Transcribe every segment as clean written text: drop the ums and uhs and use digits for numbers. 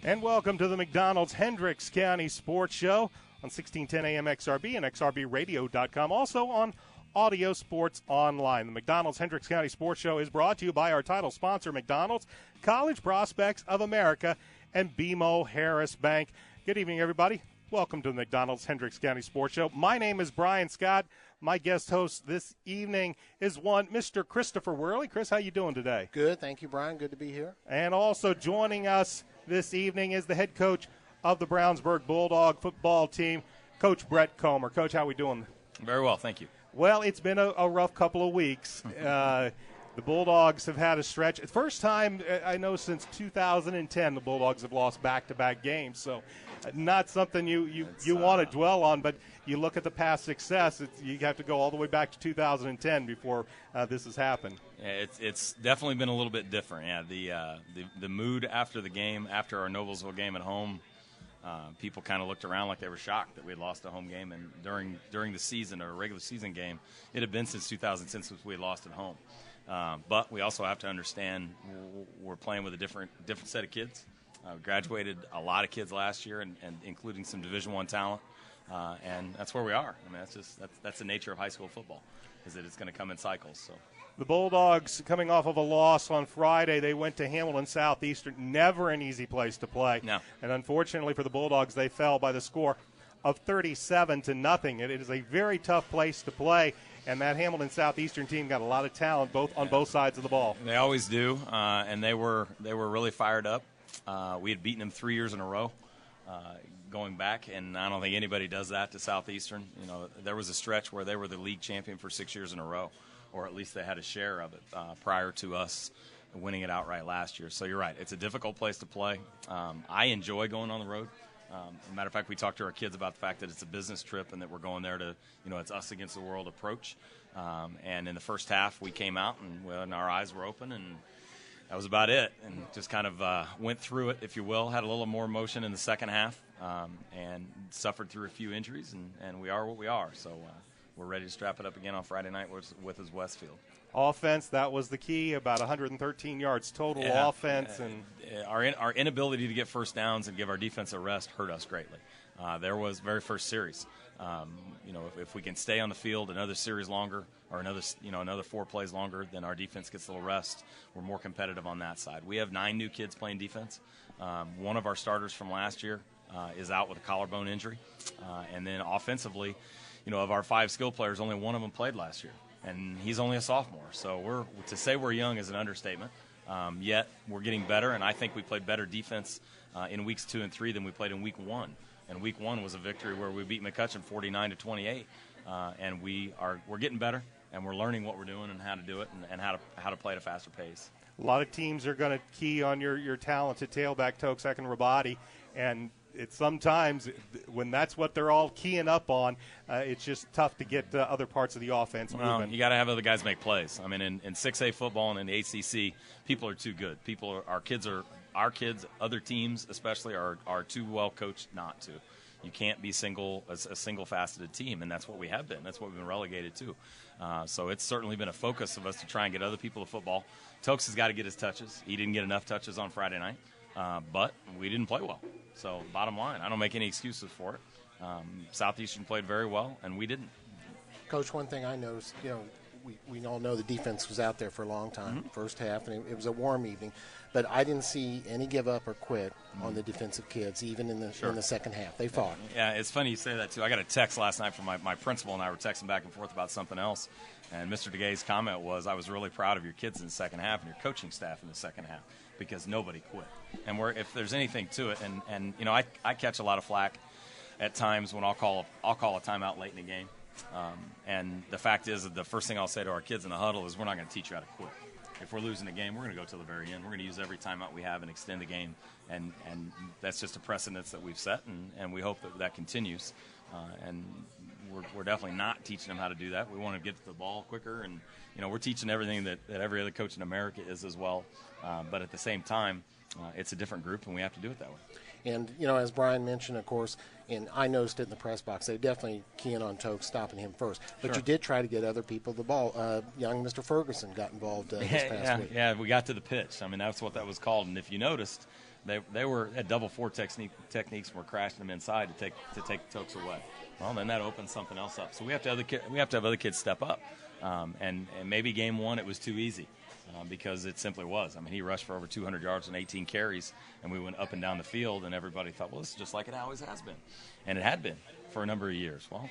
And welcome to the McDonald's Hendricks County Sports Show on 1610 AM XRB and XRBradio.com. Also on Audio Sports Online. The McDonald's Hendricks County Sports Show is brought to you by our title sponsor, McDonald's, College Prospects of America, and BMO Harris Bank. Good evening, everybody. Welcome to the McDonald's Hendricks County Sports Show. My name is Brian Scott. My guest host this evening is one Mr. Christopher Worley. Chris, how you doing today? Good. Thank you, Brian. Good to be here. And also joining us this evening is the head coach of the Brownsburg Bulldog football team, Coach Brett Comer. Coach, how we doing? Very well, thank you. Well, it's been a rough couple of weeks. The Bulldogs have had a stretch. First time, I know, since 2010 the Bulldogs have lost back-to-back games. So not something you want to dwell on, but you look at the past success, you have to go all the way back to 2010 before this has happened. Yeah, it's definitely been a little bit different. Yeah, the mood after the game, after our Noblesville game at home, people kind of looked around like they were shocked that we had lost a home game. And during the season, or a regular season game, it had been since 2010 since we had lost at home. But we also have to understand we're playing with a different set of kids. We graduated a lot of kids last year, and including some Division I talent, and that's where we are. I mean, that's the nature of high school football, is that it's going to come in cycles. So the Bulldogs, coming off of a loss on Friday, they went to Hamilton Southeastern. Never an easy place to play. No. And unfortunately for the Bulldogs, they fell by the score of 37-0. It is a very tough place to play. And that Hamilton Southeastern team got a lot of talent on both sides of the ball. They always do, and they were really fired up. We had beaten them 3 years in a row going back, and I don't think anybody does that to Southeastern. You know, there was a stretch where they were the league champion for 6 years in a row, or at least they had a share of it prior to us winning it outright last year. So you're right. It's a difficult place to play. I enjoy going on the road. As a matter of fact, we talked to our kids about the fact that it's a business trip and that we're going there to, it's us against the world approach. And in the first half, we came out and our eyes were open, and that was about it. And just kind of went through it, if you will, had a little more emotion in the second half, and suffered through a few injuries, and we are what we are. So we're ready to strap it up again on Friday night with us Westfield. Offense, that was the key, about 113 yards total offense. And our inability to get first downs and give our defense a rest hurt us greatly. There was very first series. If we can stay on the field another series longer, or another 4 plays longer, then our defense gets a little rest. We're more competitive on that side. We have 9 new kids playing defense. One of our starters from last year is out with a collarbone injury. And then offensively, of our 5 skill players, only one of them played last year. And he's only a sophomore. So to say we're young is an understatement. Yet we're getting better, and I think we played better defense in weeks 2 and 3 than we played in week 1. And week 1 was a victory where we beat McCutcheon 49-28. And we're getting better, and we're learning what we're doing and how to do it, and how to play at a faster pace. A lot of teams are going to key on your talented tailback, Toksak and Rabati, and it's sometimes when that's what they're all keying up on, it's just tough to get other parts of the offense moving. Well, you got to have other guys make plays. I mean, in 6A football and in the ACC, people are too good. Our kids, other teams especially, are too well coached not to. You can't be a single-faceted team, and that's what we have been. That's what we've been relegated to. So it's certainly been a focus of us to try and get other people to football. Tokes has got to get his touches. He didn't get enough touches on Friday night, but we didn't play well. So bottom line, I don't make any excuses for it. Southeastern played very well, and we didn't. Coach, one thing I noticed, we all know the defense was out there for a long time, first half, and it was a warm evening. But I didn't see any give up or quit on the defensive kids, even in the second half. They fought. Yeah, it's funny you say that, too. I got a text last night from my principal, and I were texting back and forth about something else. And Mr. DeGay's comment was, I was really proud of your kids in the second half and your coaching staff in the second half, because nobody quit. And if there's anything to it, and I catch a lot of flack at times when I'll call a timeout late in the game. And the fact is that the first thing I'll say to our kids in the huddle is, we're not going to teach you how to quit. If we're losing the game, we're going to go to the very end. We're going to use every timeout we have and extend the game. And that's just a precedence that we've set, and we hope that continues. And we're definitely not teaching them how to do that. We want to get to the ball quicker, and we're teaching everything that every other coach in America is as well. But at the same time, it's a different group, and we have to do it that way. And, as Brian mentioned, of course, and I noticed it in the press box, they definitely keying on Tokes, stopping him first. But Sure. You did try to get other people the ball. Young Mr. Ferguson got involved this past week. Yeah, we got to the pitch. I mean, that's what that was called. And if you noticed, They were at double four techniques and were crashing them inside to take tokes away. Well, then that opens something else up. So we have to have other kids step up. And maybe game one it was too easy because it simply was. I mean, he rushed for over 200 yards and 18 carries, and we went up and down the field, and everybody thought, well, this is just like it always has been. And it had been for a number of years. Well,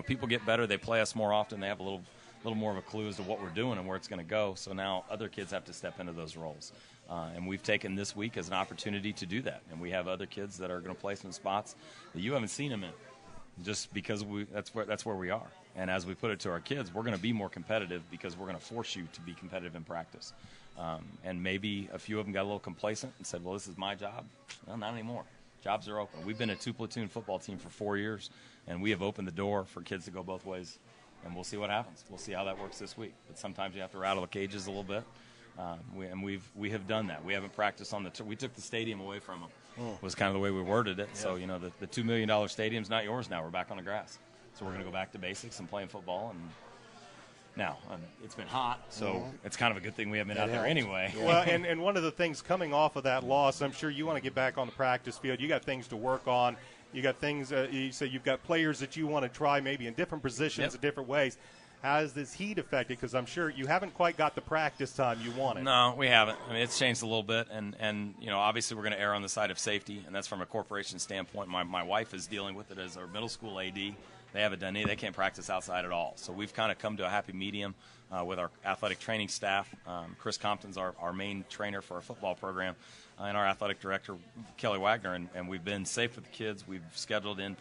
people get better. They play us more often. They have a little more of a clue as to what we're doing and where it's going to go. So now other kids have to step into those roles. And we've taken this week as an opportunity to do that. And we have other kids that are going to play some spots that you haven't seen them in, just because that's where we are. And as we put it to our kids, we're going to be more competitive because we're going to force you to be competitive in practice. And maybe a few of them got a little complacent and said, well, this is my job. Well, not anymore. Jobs are open. We've been a 2-platoon football team for 4 years, and we have opened the door for kids to go both ways. And we'll see what happens. We'll see how that works this week. But sometimes you have to rattle the cages a little bit. We have done that. We haven't practiced on we took the stadium away from them. Was kind of the way we worded it. Yeah. So, the $2 million stadium's not yours now. We're back on the grass. So we're going to go back to basics and playing football. And now it's been hot, so it's kind of a good thing we haven't been out there anyway. Yeah. Well, and one of the things coming off of that loss, I'm sure you want to get back on the practice field. You got things to work on. You got things. You've got players that you want to try maybe in different positions in different ways. How has this heat affected? Because I'm sure you haven't quite got the practice time you wanted. No, we haven't. I mean, it's changed a little bit, and obviously we're going to err on the side of safety, and that's from a corporation standpoint. My wife is dealing with it as our middle school AD. They haven't done any. They can't practice outside at all. So we've kind of come to a happy medium with our athletic training staff. Chris Compton's our main trainer for our football program, and our athletic director, Kelly Wagner, and we've been safe with the kids. We've scheduled into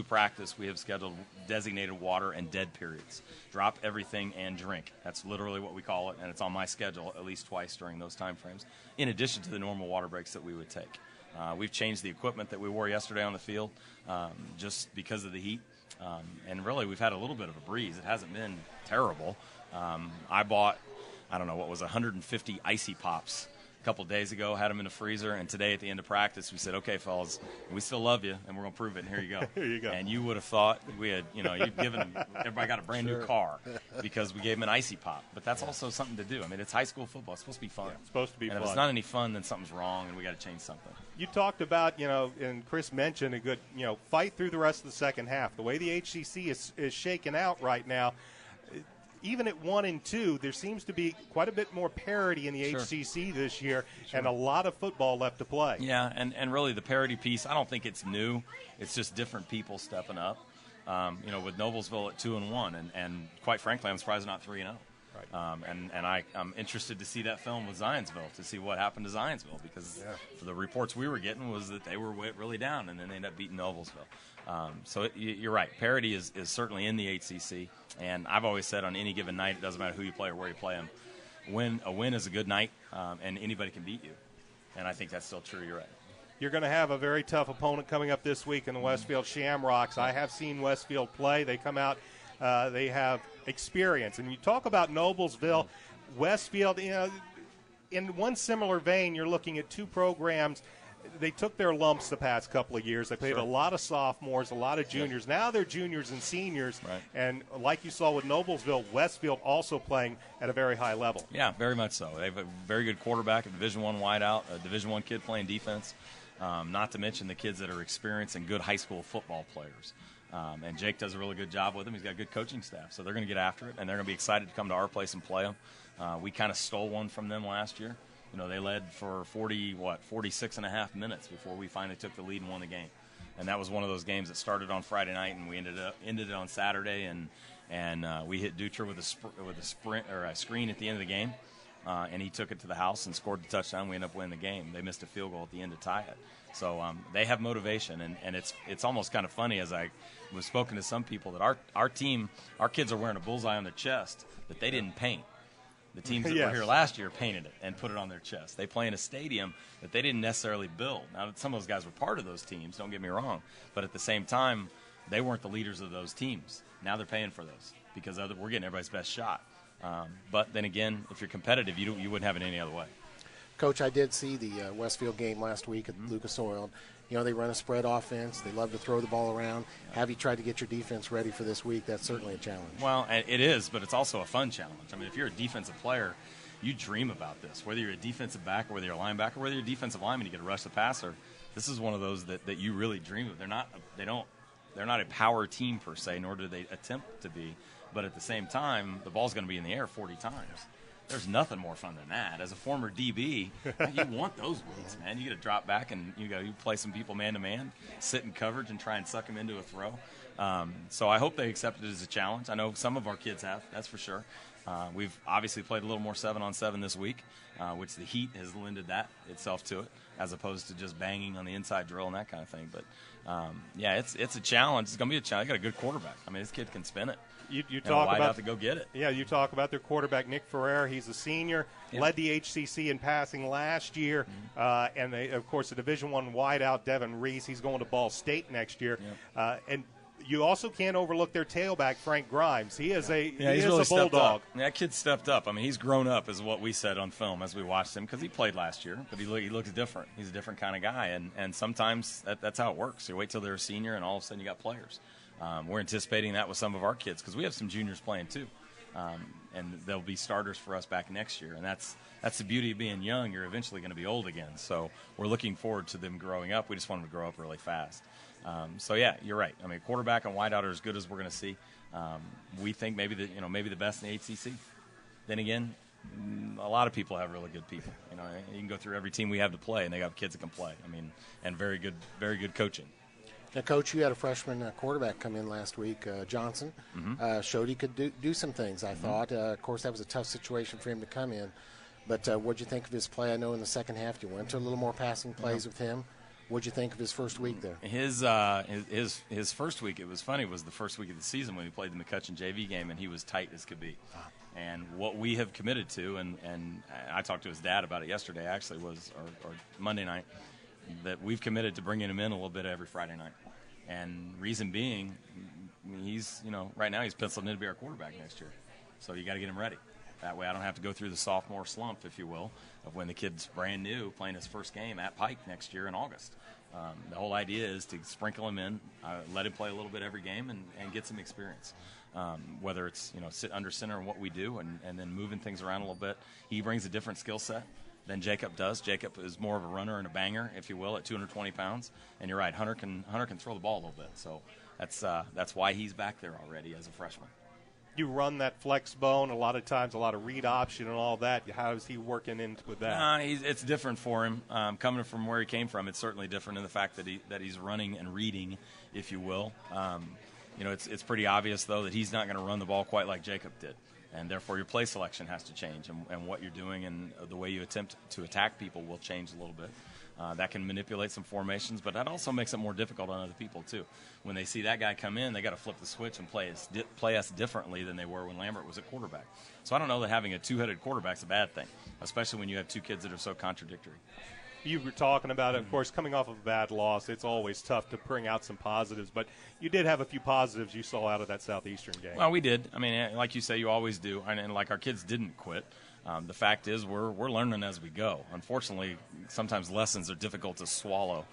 practice, we have scheduled designated water and dead periods. Drop everything and drink. That's literally what we call it, and it's on my schedule at least twice during those time frames, in addition to the normal water breaks that we would take. We've changed the equipment that we wore yesterday on the field just because of the heat. And really, we've had a little bit of a breeze. It hasn't been terrible. I bought, 150 Icy Pops a couple of days ago, had them in the freezer, and today at the end of practice, we said, okay, fellas, we still love you, and we're going to prove it, and here you go. Here you go. And you would have thought we had, you'd given them, everybody got a brand new car because we gave them an Icy Pop. But that's also something to do. I mean, it's high school football. It's supposed to be fun. It's supposed to be fun. And if it's not any fun, then something's wrong, and we got to change something. You talked about, and Chris mentioned a good, fight through the rest of the second half. The way the HCC is shaken out right now, even at 1 and 2, there seems to be quite a bit more parity in the HCC this year, and a lot of football left to play. Yeah, and really the parity piece, I don't think it's new. It's just different people stepping up. With Noblesville at 2 and 1, and quite frankly, I'm surprised not 3 and 0. Right. I'm interested to see that film with Zionsville, to see what happened to Zionsville, because for the reports we were getting was that they were really down, and then they ended up beating Noblesville. So you're right. Parity is certainly in the HCC, and I've always said on any given night, it doesn't matter who you play or where you play them. A win is a good night, and anybody can beat you. And I think that's still true. You're right. You're going to have a very tough opponent coming up this week in the Westfield Shamrocks. I have seen Westfield play. They come out. They have experience. And you talk about Noblesville, Westfield, in one similar vein, you're looking at two programs. They took their lumps the past couple of years. They played a lot of sophomores, a lot of juniors. Yep. Now they're juniors and seniors. Right. And like you saw with Noblesville, Westfield also playing at a very high level. Yeah, very much so. They have a very good quarterback, a Division I wideout, a Division I kid playing defense, not to mention the kids that are experienced and good high school football players. And Jake does a really good job with them. He's got a good coaching staff. So they're going to get after it, and they're going to be excited to come to our place and play them. We kind of stole one from them last year. They led for 46 and a half minutes before we finally took the lead and won the game. And that was one of those games that started on Friday night, and we ended it on Saturday. And we hit Dutra with a screen at the end of the game, and he took it to the house and scored the touchdown. We ended up winning the game. They missed a field goal at the end to tie it. So they have motivation, and it's almost kind of funny, as I was spoken to some people, that our kids are wearing a bullseye on their chest that they didn't paint. The teams that were here last year painted it and put it on their chest. They play in a stadium that they didn't necessarily build. Now, some of those guys were part of those teams, don't get me wrong, but at the same time, they weren't the leaders of those teams. Now they're paying for those because we're getting everybody's best shot. But then again, if you're competitive, you wouldn't have it any other way. Coach, I did see the Westfield game last week at Lucas Oil. They run a spread offense. They love to throw the ball around. Have you tried to get your defense ready for this week? That's certainly a challenge. Well, it is, but it's also a fun challenge. I mean, if you're a defensive player you dream about this. Whether you're a defensive back or whether you're a linebacker, whether you're a defensive lineman, you get to rush the passer. This is one of those that you really dream of. They're not a power team per se, nor do they attempt to be. But at the same time, the ball's going to be in the air 40 times. There's nothing more fun than that. As a former DB, you want those weeks, man. You get to drop back and you play some people man-to-man, sit in coverage and try and suck them into a throw. So I hope they accept it as a challenge. I know some of our kids have, that's for sure. We've obviously played a little more 7-on-7 this week, which the heat has lended that itself to it, as opposed to just banging on the inside drill and that kind of thing. But, it's a challenge. It's going to be a challenge. You got a good quarterback. I mean, this kid can spin it. You talk about to go get it. Yeah, you talk about their quarterback, Nick Ferrer. He's a senior, led the HCC in passing last year, and they, of course, the Division I wideout Devin Reese. He's going to Ball State next year, and you also can't overlook their tailback, Frank Grimes. He is he's really a bulldog. That kid stepped up. I mean, he's grown up, is what we said on film as we watched him, because he played last year, but he looks different. He's a different kind of guy, and sometimes that's how it works. You wait till they're a senior, and all of a sudden you got players. We're anticipating that with some of our kids because we have some juniors playing too, and they'll be starters for us back next year. And that's the beauty of being young. You're eventually going to be old again. So we're looking forward to them growing up. We just want them to grow up really fast. You're right. I mean, quarterback and wideout are as good as we're going to see. We think maybe the best in the HCC. Then again, a lot of people have really good people. You can go through every team we have to play, and they got kids that can play. I mean, and very good coaching. Now, Coach, you had a freshman quarterback come in last week, Johnson. Showed he could do some things, I thought. Of course, that was a tough situation for him to come in. But what did you think of his play? I know in the second half you went to a little more passing plays with him. What did you think of his first week there? His first week, it was funny, was the first week of the season when he played the McCutcheon JV game, and he was tight as could be. And what we have committed to, and I talked to his dad about it yesterday, actually, or Monday night, that we've committed to bringing him in a little bit every Friday night. And reason being, he's, right now he's penciled in to be our quarterback next year. So you got to get him ready. That way I don't have to go through the sophomore slump, if you will, of when the kid's brand new playing his first game at Pike next year in August. The whole idea is to sprinkle him in, let him play a little bit every game and get some experience. Whether it's, sit under center in what we do and then moving things around a little bit. He brings a different skill set than Jacob does. Jacob is more of a runner and a banger, if you will, at 220 pounds. And you're right, Hunter can throw the ball a little bit. So that's why he's back there already as a freshman. You run that flex bone a lot of times, a lot of read option and all that. How is he working into with that? It's different for him. Coming from where he came from, it's certainly different in the fact that he's running and reading, if you will. It's pretty obvious, though, that he's not going to run the ball quite like Jacob did. And therefore your play selection has to change, and what you're doing and the way you attempt to attack people will change a little bit. That can manipulate some formations, but that also makes it more difficult on other people too. When they see that guy come in, they got to flip the switch and play us differently than they were when Lambert was at quarterback. So I don't know that having a two-headed quarterback's a bad thing, especially when you have two kids that are so contradictory. You were talking about it, of course, coming off of a bad loss. It's always tough to bring out some positives, but you did have a few positives you saw out of that Southeastern game. Well, we did. I mean, like you say, you always do, and like our kids didn't quit. The fact is we're learning as we go. Unfortunately, sometimes lessons are difficult to swallow,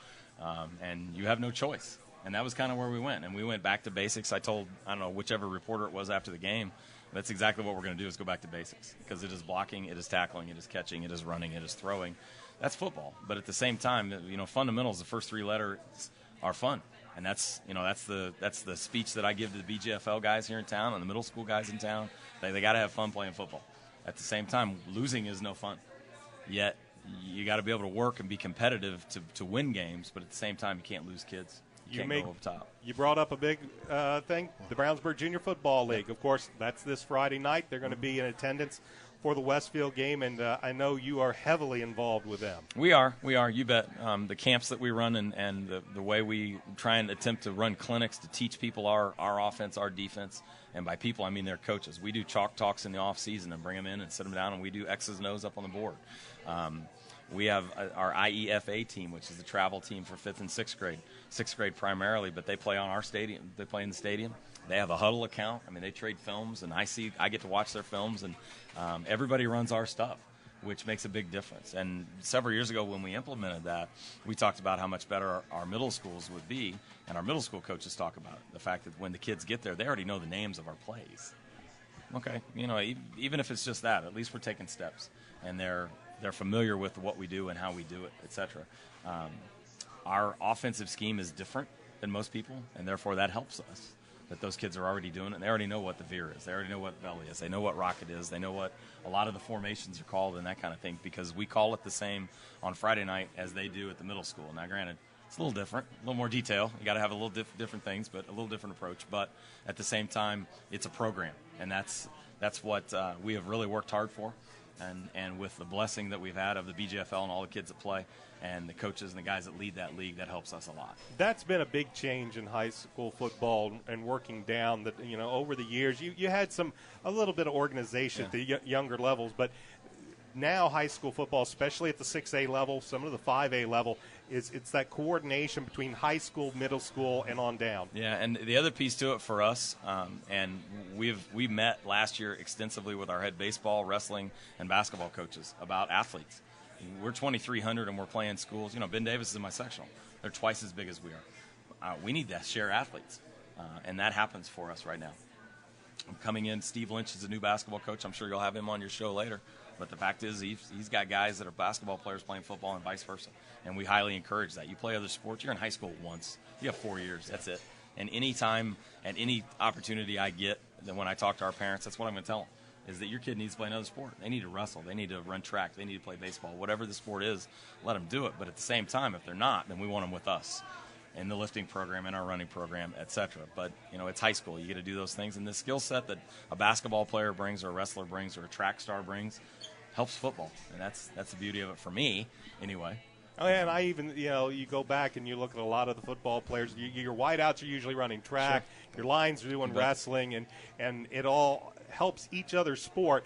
and you have no choice. And that was kind of where we went. And we went back to basics. I told, whichever reporter it was after the game, that's exactly what we're going to do is go back to basics, because it is blocking, it is tackling, it is catching, it is running, it is throwing. That's football. But at the same time, fundamentals, the first three letters are fun. And that's the speech that I give to the BGFL guys here in town and the middle school guys in town. They got to have fun playing football. At the same time, losing is no fun. Yet you got to be able to work and be competitive to win games, but at the same time, you can't lose kids. You can't go over top. You brought up a big thing, the Brownsburg Junior Football League. Of course, that's this Friday night. They're going to be in attendance for the Westfield game, and I know you are heavily involved with them. We are, you bet. The camps that we run and the way we try and attempt to run clinics to teach people our offense, our defense, and by people I mean their coaches. We do chalk talks in the off season and bring them in and sit them down, and we do X's and O's up on the board. We have our IEFA team, which is the travel team for 5th and 6th grade. 6th grade primarily, but they play on our stadium. They play in the stadium. They have a huddle account. I mean, they trade films, and I get to watch their films, and everybody runs our stuff, which makes a big difference. And several years ago when we implemented that, we talked about how much better our middle schools would be, and our middle school coaches talk about it. The fact that when the kids get there, they already know the names of our plays. okay, even if it's just that, at least we're taking steps, and they're familiar with what we do and how we do it, etc. Our offensive scheme is different than most people, and therefore that helps us. That those kids are already doing it, and they already know what the veer is. They already know what belly is. They know what rocket is. They know what a lot of the formations are called and that kind of thing, because we call it the same on Friday night as they do at the middle school. Now, granted, it's a little different, a little more detail. You got to have a little different things, but a little different approach. But at the same time, it's a program, and that's what we have really worked hard for. And with the blessing that we've had of the BGFL and all the kids that play and the coaches and the guys that lead that league, that helps us a lot. That's been a big change in high school football and working down. That over the years, you had a little bit of organization at the younger levels, but now high school football, especially at the 6A level, some of the 5A level, it's that coordination between high school, middle school, and on down. Yeah, and the other piece to it for us, and we met last year extensively with our head baseball, wrestling, and basketball coaches about athletes. We're 2,300 and we're playing schools. Ben Davis is in my sectional. They're twice as big as we are. We need to share athletes, and that happens for us right now. I'm coming in. Steve Lynch is a new basketball coach. I'm sure you'll have him on your show later. But the fact is, he's got guys that are basketball players playing football and vice versa. And we highly encourage that. You play other sports. You're in high school once. You have 4 years. That's it. And any time and any opportunity I get, then when I talk to our parents, that's what I'm going to tell them, is that your kid needs to play another sport. They need to wrestle. They need to run track. They need to play baseball. Whatever the sport is, let them do it. But at the same time, if they're not, then we want them with us in the lifting program, in our running program, etc. But, it's high school. You get to do those things. And the skill set that a basketball player brings or a wrestler brings or a track star brings helps football. And that's the beauty of it for me, anyway. Oh, yeah, and I even, you go back and you look at a lot of the football players. Your wideouts are usually running track. Sure. Your lines are doing wrestling, and it all helps each other's sport,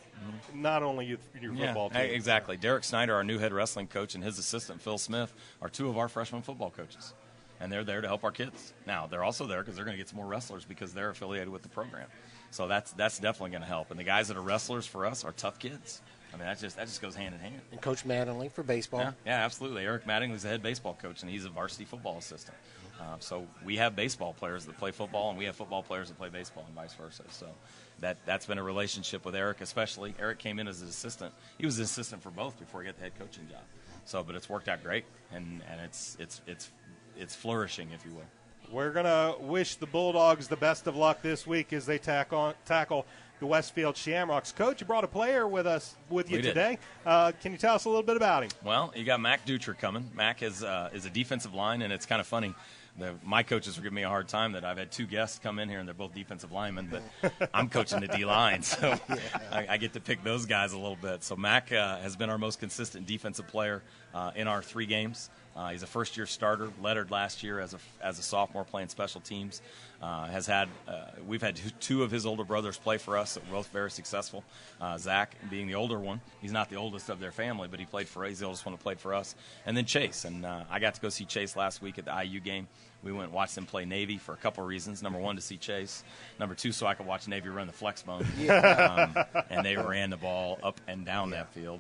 not only your football team. Exactly. Derek Snyder, our new head wrestling coach, and his assistant, Phil Smith, are two of our freshman football coaches. And they're there to help our kids. Now, they're also there because they're going to get some more wrestlers because they're affiliated with the program. So that's definitely going to help. And the guys that are wrestlers for us are tough kids. I mean, that just goes hand in hand. And Coach Mattingly for baseball. Yeah, absolutely. Eric Mattingly's the head baseball coach, and he's a varsity football assistant. So we have baseball players that play football, and we have football players that play baseball, and vice versa. So that's been a relationship with Eric, especially. Eric came in as an assistant. He was an assistant for both before he got the head coaching job. So, but it's worked out great, and it's flourishing, if you will. We're going to wish the Bulldogs the best of luck this week as they tackle the Westfield Shamrocks. Coach, you brought a player with you today. Can you tell us a little bit about him? Well, you got Mac Dutra coming. Mac is a defensive line, and it's kind of funny. My coaches were giving me a hard time that I've had two guests come in here, and they're both defensive linemen, but I'm coaching the D-line, so I get to pick those guys a little bit. So Mac has been our most consistent defensive player in our 3 games. He's a first-year starter, lettered last year as a sophomore playing special teams. We've had 2 of his older brothers play for us, that were both very successful. Zach being the older one. He's not the oldest of their family, but he's the oldest one that played for us. And then Chase, and I got to go see Chase last week at the IU game. We went and watched them play Navy for a couple of reasons. Number 1, to see Chase. Number 2, so I could watch Navy run the flex bone. And they ran the ball up and down that field.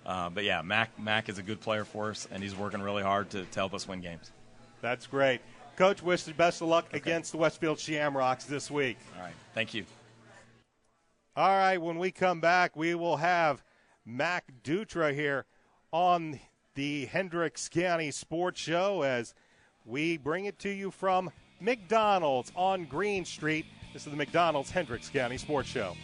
But yeah, Mac is a good player for us, and he's working really hard to help us win games. That's great. Coach, wish you best of luck against the Westfield Shamrocks this week. All right. Thank you. All right. When we come back, we will have Mac Dutra here on the Hendricks County Sports Show as we bring it to you from McDonald's on Green Street. This is the McDonald's Hendricks County Sports Show.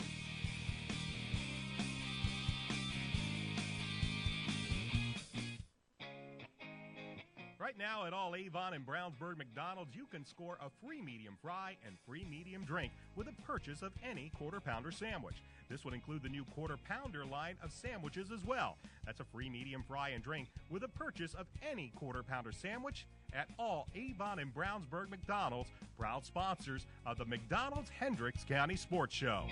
Right now at all Avon and Brownsburg McDonald's, you can score a free medium fry and free medium drink with a purchase of any Quarter Pounder sandwich. This would include the new Quarter Pounder line of sandwiches as well. That's a free medium fry and drink with a purchase of any Quarter Pounder sandwich at all Avon and Brownsburg McDonald's, proud sponsors of the McDonald's Hendricks County Sports Show.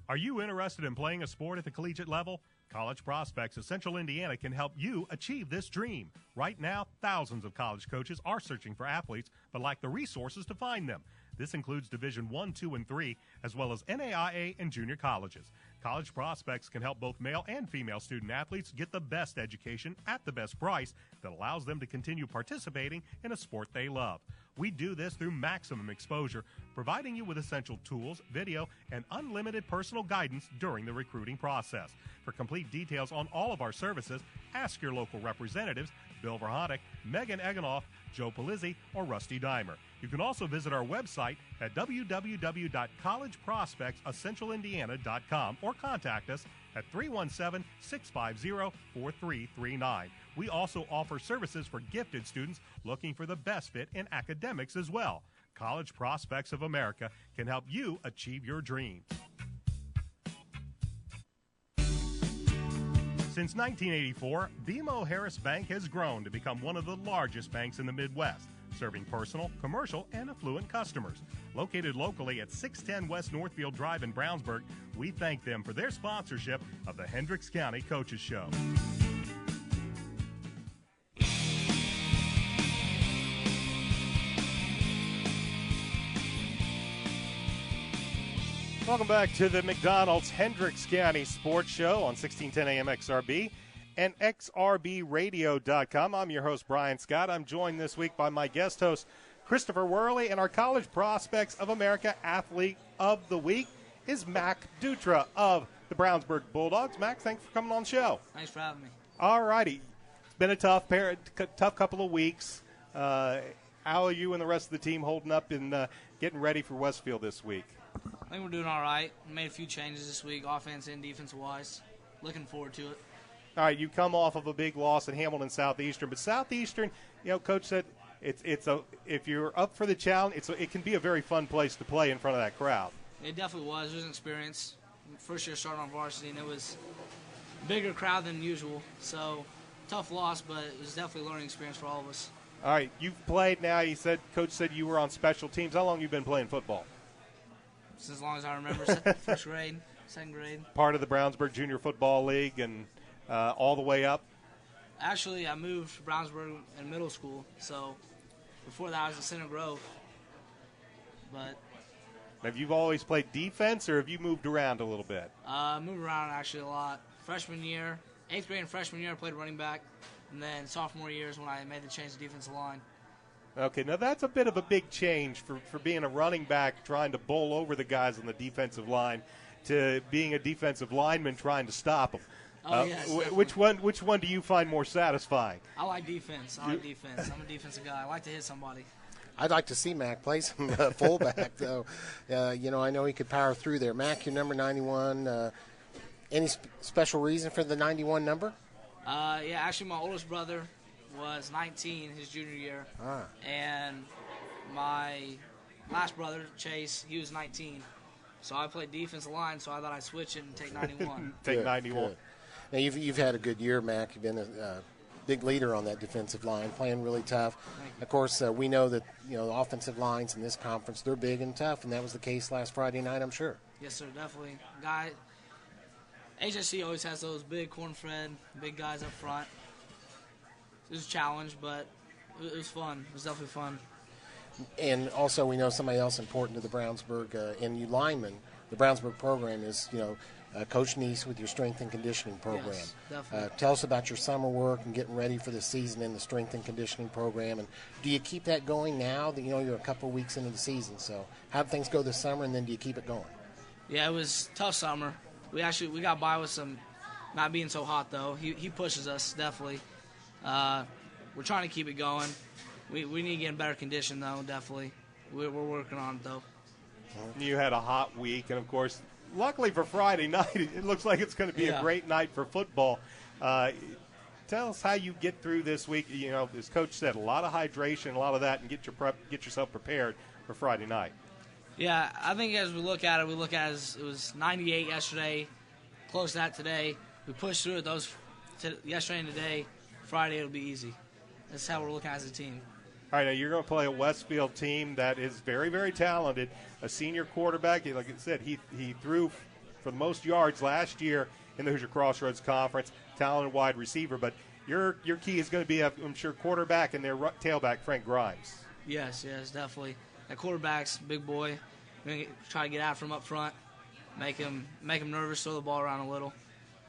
Are you interested in playing a sport at the collegiate level? College Prospects of Central Indiana can help you achieve this dream. Right now, thousands of college coaches are searching for athletes, but lack the resources to find them. This includes Division I, II, and III, as well as NAIA and junior colleges. College Prospects can help both male and female student athletes get the best education at the best price that allows them to continue participating in a sport they love. We do this through maximum exposure, providing you with essential tools, video, and unlimited personal guidance during the recruiting process. For complete details on all of our services, ask your local representatives, Bill Verhonick, Megan Eganoff, Joe Palizzi, or Rusty Dimer. You can also visit our website at www.collegeprospectsessentialindiana.com or contact us at 317-650-4339. We also offer services for gifted students looking for the best fit in academics as well. College Prospects of America can help you achieve your dreams. Since 1984, BMO Harris Bank has grown to become one of the largest banks in the Midwest, serving personal, commercial, and affluent customers. Located locally at 610 West Northfield Drive in Brownsburg, we thank them for their sponsorship of the Hendricks County Coaches Show. Welcome back to the McDonald's Hendricks County Sports Show on 1610 AM XRB and XRBradio.com. I'm your host, Brian Scott. I'm joined this week by my guest host, Christopher Worley, and our College Prospects of America Athlete of the Week is Mac Dutra of the Brownsburg Bulldogs. Mac, thanks for coming on the show. Thanks for having me. All righty. It's been a tough couple of weeks. How are you and the rest of the team holding up and getting ready for Westfield this week? I think we're doing all right. We made a few changes this week, offense and defensive-wise. Looking forward to it. All right, you come off of a big loss at Hamilton Southeastern, but Southeastern, Coach said if you're up for the challenge, it can be a very fun place to play in front of that crowd. It definitely was. It was an experience. First year starting on varsity, and it was a bigger crowd than usual. So, tough loss, but it was definitely a learning experience for all of us. All right, you've played now. Coach said you were on special teams. How long have you been playing football? Since as long as I remember, first grade, second grade. Part of the Brownsburg Junior Football League and all the way up? Actually, I moved to Brownsburg in middle school, so before that I was at Center Grove. But have you always played defense, or have you moved around a little bit? Moved around actually a lot. Freshman year, 8th grade and freshman year, I played running back, and then sophomore year is when I made the change to defensive line. Okay, now that's a bit of a big change for being a running back trying to bowl over the guys on the defensive line to being a defensive lineman trying to stop them. Yes, which one do you find more satisfying? I like defense. I'm a defensive guy. I like to hit somebody. I'd like to see Mac play some fullback, though. I know he could power through there. Mac, you're number 91. Any special reason for the 91 number? Actually, my oldest brother was 19 his junior year, and my last brother, Chase, he was 19. So I played defensive line, so I thought I'd switch it and take 91. Take 91. Good. Now, you've had a good year, Mac. You've been a big leader on that defensive line, playing really tough. Of course, we know that the offensive lines in this conference, they're big and tough, and that was the case last Friday night, I'm sure. Yes, sir, definitely. HSC always has those big corn-fed, big guys up front. It was a challenge, but it was fun. It was definitely fun. And also, we know somebody else important to the Brownsburg and you linemen. The Brownsburg program is, Coach Neese with your strength and conditioning program. Yes, definitely. Tell us about your summer work and getting ready for the season in the strength and conditioning program. And do you keep that going now that you're a couple of weeks into the season? So how do things go this summer, and then do you keep it going? Yeah, it was a tough summer. We got by with some not being so hot though. He pushes us definitely. We're trying to keep it going. We need to get in better condition, though, definitely. We're working on it, though. You had a hot week, and, of course, luckily for Friday night, it looks like it's going to be a great night for football. Tell us how you get through this week. As Coach said, a lot of hydration, a lot of that, and get yourself prepared for Friday night. Yeah, I think as we look at it, it was 98 yesterday, close to that today. We pushed through it yesterday and today. Friday it'll be easy. That's how we're looking as a team. All right, now you're going to play a Westfield team that is very, very talented. A senior quarterback, like I said, he threw for the most yards last year in the Hoosier Crossroads Conference. Talented wide receiver, but your key is going to be, I'm sure, quarterback and their tailback, Frank Grimes. Yes, definitely. That quarterback's a big boy. We're going to try to get after him up front. make them nervous, throw the ball around a little.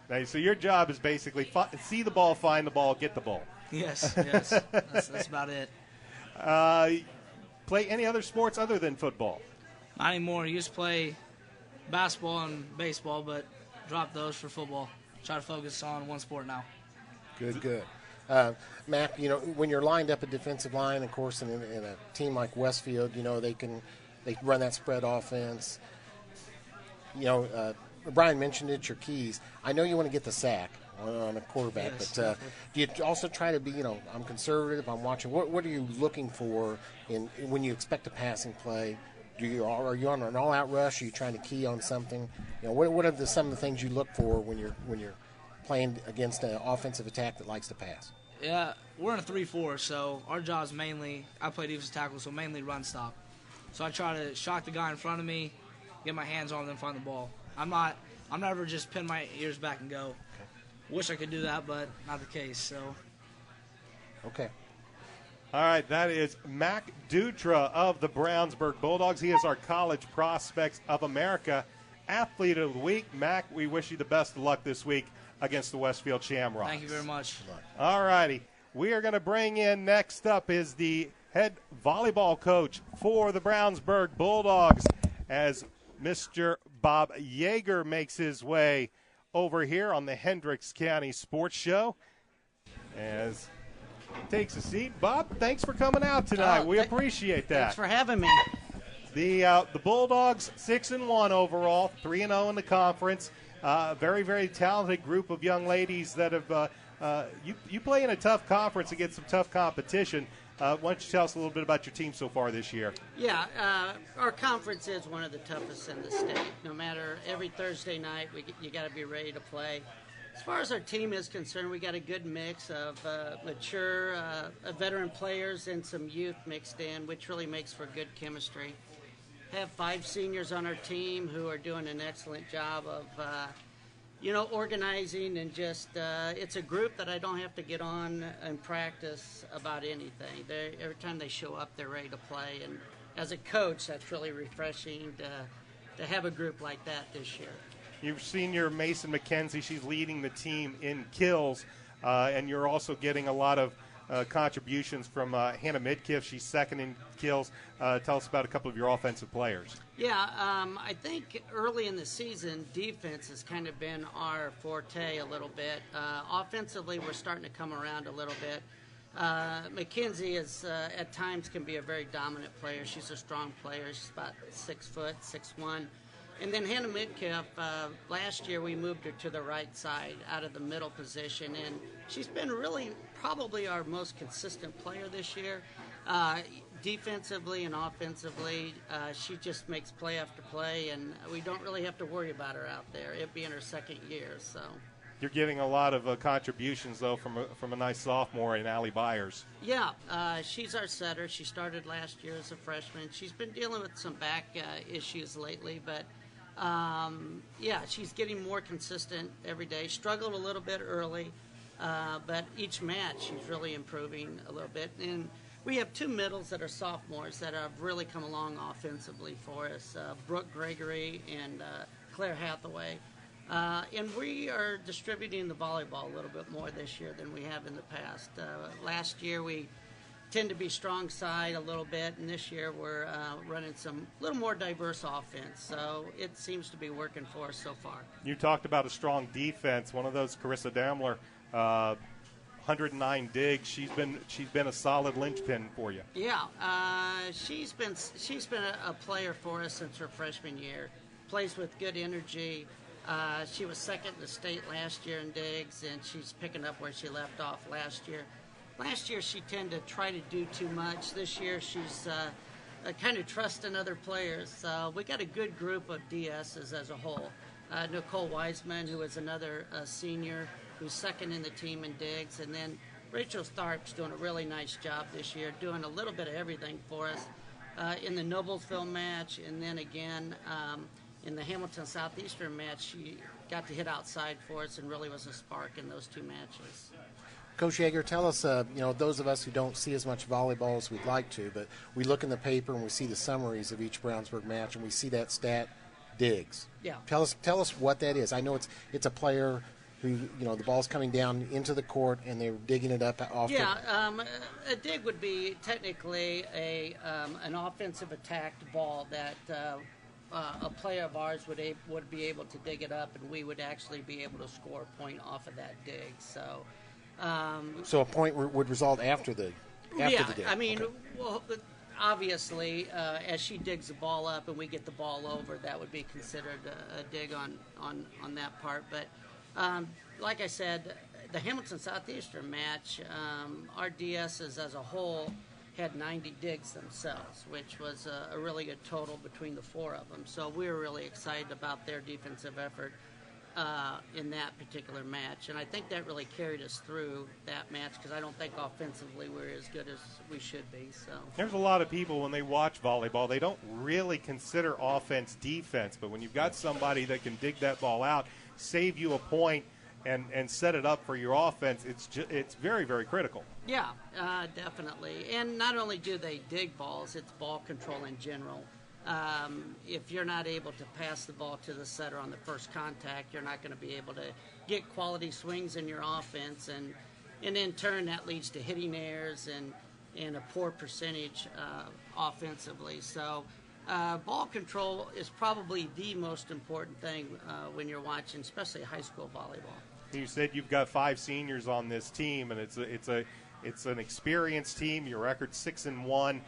Nice. So your job is basically see the ball, find the ball, get the ball. Yes. That's about it. Play any other sports other than football? Not anymore. I used to play basketball and baseball, but dropped those for football. Try to focus on one sport now. Good. Mac, when you're lined up a defensive line, of course, in a team like Westfield, they run that spread offense. Brian mentioned it, your keys. I know you want to get the sack on a quarterback, Yes, but do you also try to be, I'm conservative, I'm watching. What are you looking for when you expect a passing play? Are you on an all-out rush? Are you trying to key on something? What are some of the things you look for when you're playing against an offensive attack that likes to pass? Yeah, we're in a 3-4, so our job is mainly, I play defensive tackle, so mainly run stop. So I try to shock the guy in front of me, get my hands on them, find the ball. I'm never just pin my ears back and go. Okay. Wish I could do that, but not the case. So. Okay. All right, that is Mac Dutra of the Brownsburg Bulldogs. He is our College Prospects of America Athlete of the Week. Mac, we wish you the best of luck this week against the Westfield Shamrocks. Thank you very much. All righty. We are going to bring in, next up is the head volleyball coach for the Brownsburg Bulldogs, as Mr. Bob Yeager makes his way over here on the Hendricks County Sports Show. As takes a seat. Bob, thanks for coming out tonight. We appreciate that. Thanks for having me. The Bulldogs 6-1 overall, 3-0 in the conference. Very, very talented group of young ladies that have. You play in a tough conference against some tough competition. Why don't you tell us a little bit about your team so far this year? Yeah, our conference is one of the toughest in the state. No matter, every Thursday night, you got to be ready to play. As far as our team is concerned, we got a good mix of mature, veteran players and some youth mixed in, which really makes for good chemistry. Have 5 seniors on our team who are doing an excellent job of, organizing and just, it's a group that I don't have to get on and practice about anything. Every time they show up, they're ready to play. And as a coach, that's really refreshing to have a group like that this year. You've seen your Mason McKenzie. She's leading the team in kills, and you're also getting a lot of contributions from Hannah Midkiff. She's second in kills. Tell us about a couple of your offensive players. Yeah, I think early in the season, defense has kind of been our forte a little bit. Offensively, we're starting to come around a little bit. McKenzie is at times can be a very dominant player. She's a strong player. She's about 6 foot, 6'1". And then Hannah Midkiff, last year we moved her to the right side out of the middle position, and she's been really probably our most consistent player this year. Defensively and offensively, she just makes play after play, and we don't really have to worry about her out there. It being her second year, so. You're getting a lot of contributions, though, from a nice sophomore in Allie Byers. Yeah, she's our setter. She started last year as a freshman. She's been dealing with some back issues lately, but she's getting more consistent every day. Struggled a little bit early, but each match she's really improving a little bit. And we have 2 middles that are sophomores that have really come along offensively for us, Brooke Gregory and Claire Hathaway. And we are distributing the volleyball a little bit more this year than we have in the past. Last year we tend to be strong side a little bit, and this year we're running some little more diverse offense. So it seems to be working for us so far. You talked about a strong defense. One of those, Carissa Daimler, 109 digs. She's been a solid linchpin for you. Yeah, she's been a player for us since her freshman year. Plays with good energy. She was second in the state last year in digs, and she's picking up where she left off last year. Last year she tended to try to do too much. This year she's kind of trusting other players. We got a good group of DSs as a whole. Nicole Wiseman, who is another senior, who's second in the team in digs, and then Rachel Tharp's doing a really nice job this year, doing a little bit of everything for us in the Noblesville match, and then again in the Hamilton Southeastern match, she got to hit outside for us and really was a spark in those 2 matches. Coach Yeager, tell us, those of us who don't see as much volleyball as we'd like to, but we look in the paper and we see the summaries of each Brownsburg match, and we see that stat, digs. Yeah. Tell us what that is. I know it's a player who, the ball's coming down into the court and they're digging it up off. A dig would be technically an offensive attacked ball that a player of ours would be able to dig it up, and we would actually be able to score a point off of that dig. So, so a point would result after the dig. I mean, okay. Well, obviously, as she digs the ball up and we get the ball over, that would be considered a dig on that part. But like I said, the Hamilton Southeastern match, our DSs as a whole had 90 digs themselves, which was a really good total between the four of them. So we were really excited about their defensive effort in that particular match. And I think that really carried us through that match, because I don't think offensively we're as good as we should be. So there's a lot of people, when they watch volleyball, they don't really consider offense defense. But when you've got somebody that can dig that ball out, save you a point, and set it up for your offense, it's very, very critical. Yeah, definitely. And not only do they dig balls, it's ball control in general. If you're not able to pass the ball to the setter on the first contact, you're not going to be able to get quality swings in your offense, and in turn that leads to hitting errors and a poor percentage offensively. So ball control is probably the most important thing when you're watching, especially high school volleyball. You said you've got 5 seniors on this team, and it's an experienced team. Your record's 6-1,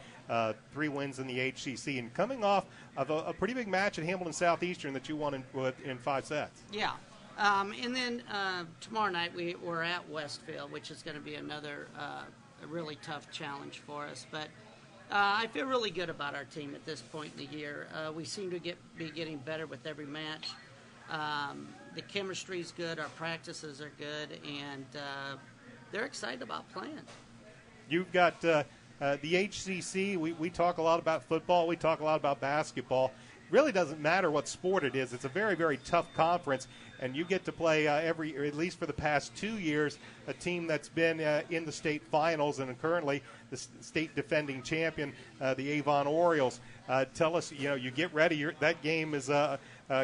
3 wins in the HCC, and coming off of a pretty big match at Hamilton Southeastern that you won in 5 sets. Yeah, and then tomorrow night we're at Westfield, which is going to be another a really tough challenge for us. But I feel really good about our team at this point in the year. We seem to be getting better with every match. The chemistry's good, our practices are good, and they're excited about playing. You've got the HCC. We talk a lot about football. We talk a lot about basketball. Really doesn't matter what sport it is. It's a very, very tough conference, and you get to play or at least for the past 2 years, a team that's been in the state finals and currently the state defending champion, the Avon Orioles. Tell us, you get ready. That game is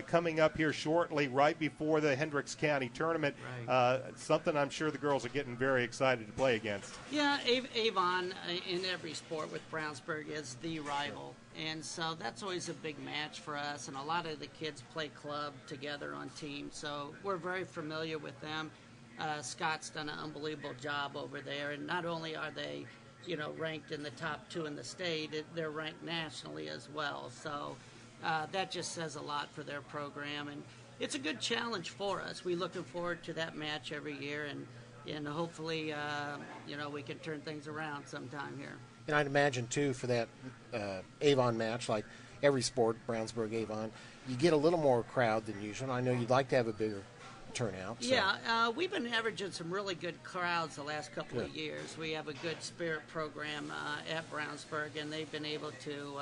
coming up here shortly, right before the Hendricks County tournament. Right. Something I'm sure the girls are getting very excited to play against. Yeah, Avon in every sport with Brownsburg is the rival, and so that's always a big match for us. And a lot of the kids play club together on teams, so we're very familiar with them. Scott's done an unbelievable job over there, and not only are they ranked in the top 2 in the state, they're ranked nationally as well. So that just says a lot for their program, and it's a good challenge for us. We're looking forward to that match every year, and hopefully, we can turn things around sometime here. And I'd imagine, too, for that Avon match, like every sport, Brownsburg, Avon, you get a little more crowd than usual. I know you'd like to have a bigger turnout. So. Yeah, we've been averaging some really good crowds the last couple of years. We have a good spirit program at Brownsburg, and they've been able to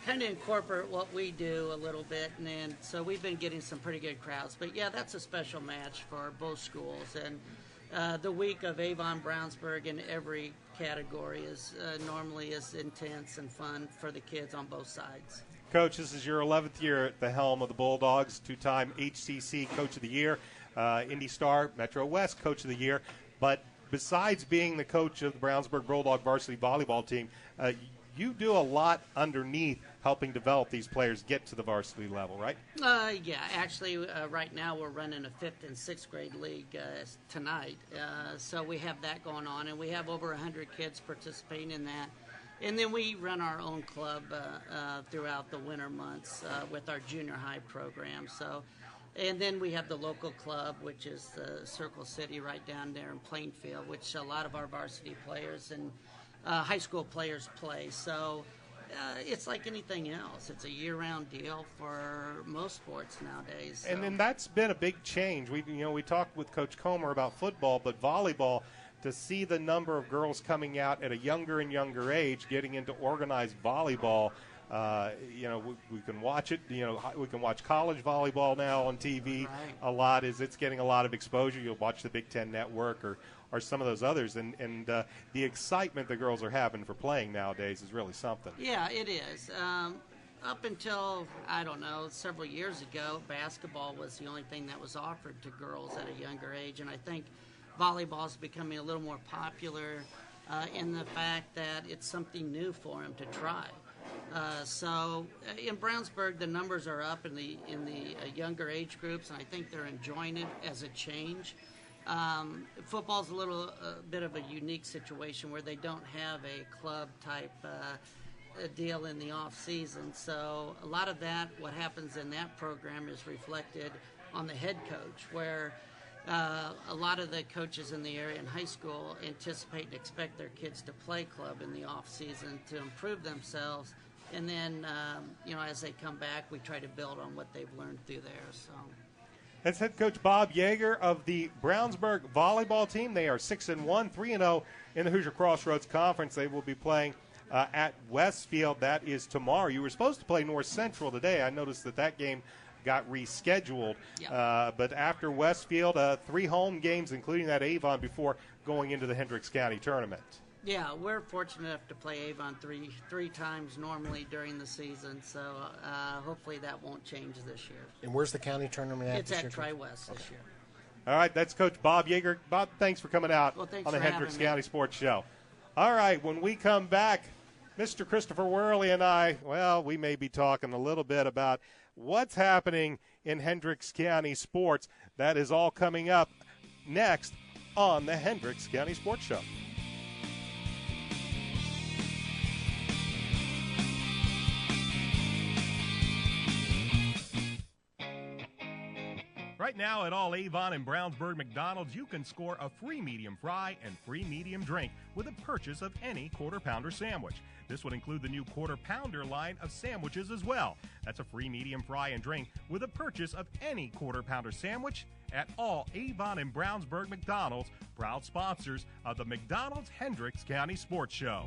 kind of incorporate what we do a little bit, and so we've been getting some pretty good crowds. But yeah, that's a special match for both schools, and the week of Avon Brownsburg in every category is normally as intense and fun for the kids on both sides. Coach, this is your 11th year at the helm of the Bulldogs, 2-time HCC Coach of the Year, Indy Star Metro West Coach of the Year. But besides being the coach of the Brownsburg Bulldog varsity volleyball team, you do a lot underneath helping develop these players get to the varsity level, right? Yeah, actually, right now we're running a 5th and 6th grade league tonight. So we have that going on, and we have over 100 kids participating in that. And then we run our own club throughout the winter months with our junior high program. So, and then we have the local club, which is Circle City right down there in Plainfield, which a lot of our varsity players and high school players play. So it's like anything else. It's a year-round deal for most sports nowadays. So. And then that's been a big change. We talked with Coach Comer about football, but volleyball, to see the number of girls coming out at a younger and younger age getting into organized volleyball, we can watch it. We can watch college volleyball now on TV. Right. A lot it's getting a lot of exposure. You'll watch the Big Ten Network or some of those others, and the excitement the girls are having for playing nowadays is really something. Yeah, it is. up until, I don't know, several years ago, basketball was the only thing that was offered to girls at a younger age, and I think volleyball is becoming a little more popular in the fact that it's something new for them to try. So in Brownsburg, the numbers are up in the younger age groups, and I think they're enjoying it as a change. Football's a bit of a unique situation where they don't have a club type deal in the off season. So a lot of that, what happens in that program, is reflected on the head coach, where a lot of the coaches in the area in high school anticipate and expect their kids to play club in the off season to improve themselves. And then, as they come back, we try to build on what they've learned through there. So. That's head coach Bob Yeager of the Brownsburg volleyball team. They are 6-1, 3-0 in the Hoosier Crossroads Conference. They will be playing at Westfield. That is tomorrow. You were supposed to play North Central today. I noticed that game got rescheduled. Yeah. But after Westfield, 3 home games, including that Avon, before going into the Hendricks County tournament. Yeah, we're fortunate enough to play Avon three times normally during the season, so hopefully that won't change this year. And where's the county tournament at? It's at Tri-West this year. All right, that's Coach Bob Yeager. Bob, thanks for coming out on the Hendricks County Sports Show. All right, when we come back, Mr. Christopher Worley and I, we may be talking a little bit about what's happening in Hendricks County sports. That is all coming up next on the Hendricks County Sports Show. Right now at all Avon and Brownsburg McDonald's, you can score a free medium fry and free medium drink with a purchase of any Quarter Pounder sandwich. This would include the new Quarter Pounder line of sandwiches as well. That's a free medium fry and drink with a purchase of any Quarter Pounder sandwich at all Avon and Brownsburg McDonald's, proud sponsors of the McDonald's Hendricks County Sports Show.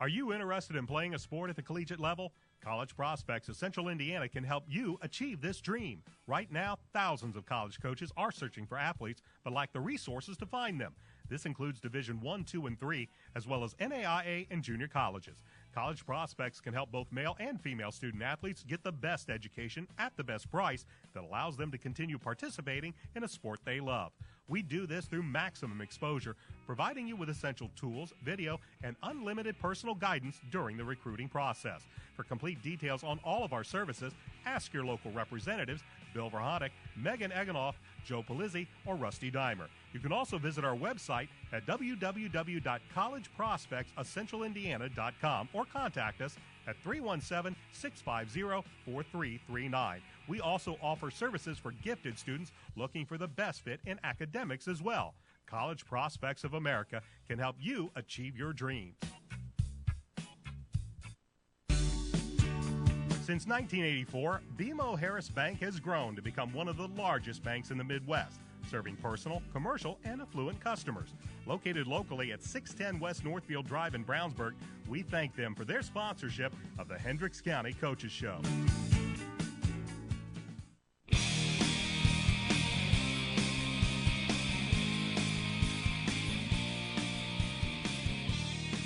Are you interested in playing a sport at the collegiate level? College Prospects of Central Indiana can help you achieve this dream. Right now, thousands of college coaches are searching for athletes but lack the resources to find them. This includes Division I, II, and III, as well as NAIA and junior colleges. College Prospects can help both male and female student athletes get the best education at the best price that allows them to continue participating in a sport they love. We do this through maximum exposure, providing you with essential tools, video, and unlimited personal guidance during the recruiting process. For complete details on all of our services, ask your local representatives, Bill Verhonick, Megan Eganoff, Joe Palizzi, or Rusty Dimer. You can also visit our website at www.collegeprospectsofcentralindiana.com or contact us at 317-650-4339. We also offer services for gifted students looking for the best fit in academics as well. College Prospects of America can help you achieve your dreams. Since 1984, BMO Harris Bank has grown to become one of the largest banks in the Midwest, serving personal, commercial, and affluent customers. Located locally at 610 West Northfield Drive in Brownsburg, we thank them for their sponsorship of the Hendricks County Coaches Show.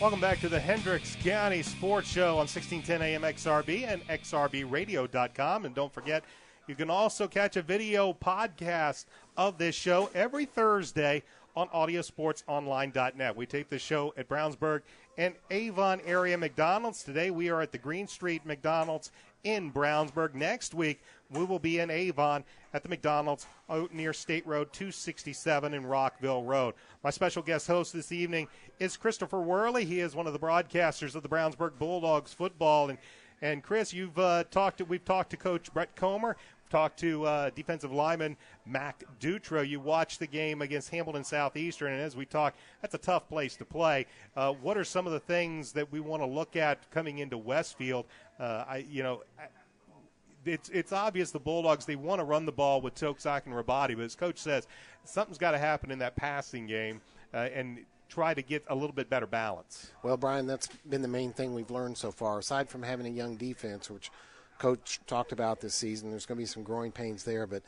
Welcome back to the Hendricks County Sports Show on 1610 AM XRB and XRBradio.com. And don't forget, you can also catch a video podcast of this show every Thursday on audiosportsonline.net. We tape the show at Brownsburg and Avon area McDonald's. Today we are at the Green Street McDonald's in Brownsburg. Next week we will be in Avon at the McDonald's out near State Road 267 in Rockville Road. My special guest host this evening is Christopher Worley. He is one of the broadcasters of the Brownsburg Bulldogs football. And Chris, we've talked to Coach Brett Comer, talked to defensive lineman Mac Dutra. You watched the game against Hamilton Southeastern, and as we talk, that's a tough place to play. What are some of the things that we want to look at coming into Westfield? It's obvious the Bulldogs, they want to run the ball with Toksak and Rabati, but as Coach says, something's got to happen in that passing game and try to get a little bit better balance. Well, Brian, that's been the main thing we've learned so far. Aside from having a young defense, which Coach talked about this season, there's going to be some growing pains there, but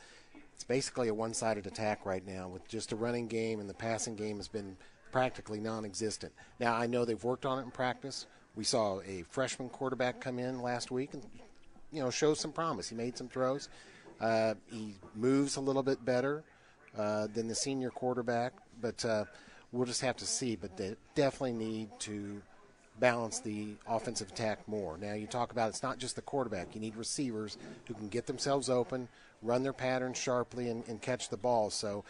it's basically a one-sided attack right now with just a running game, and the passing game has been practically non-existent. Now, I know they've worked on it in practice. We saw a freshman quarterback come in last week and, showed some promise. He made some throws. He moves a little bit better than the senior quarterback, but we'll just have to see. But they definitely need to balance the offensive attack more. Now, you talk about it's not just the quarterback. You need receivers who can get themselves open, run their patterns sharply, and catch the ball. So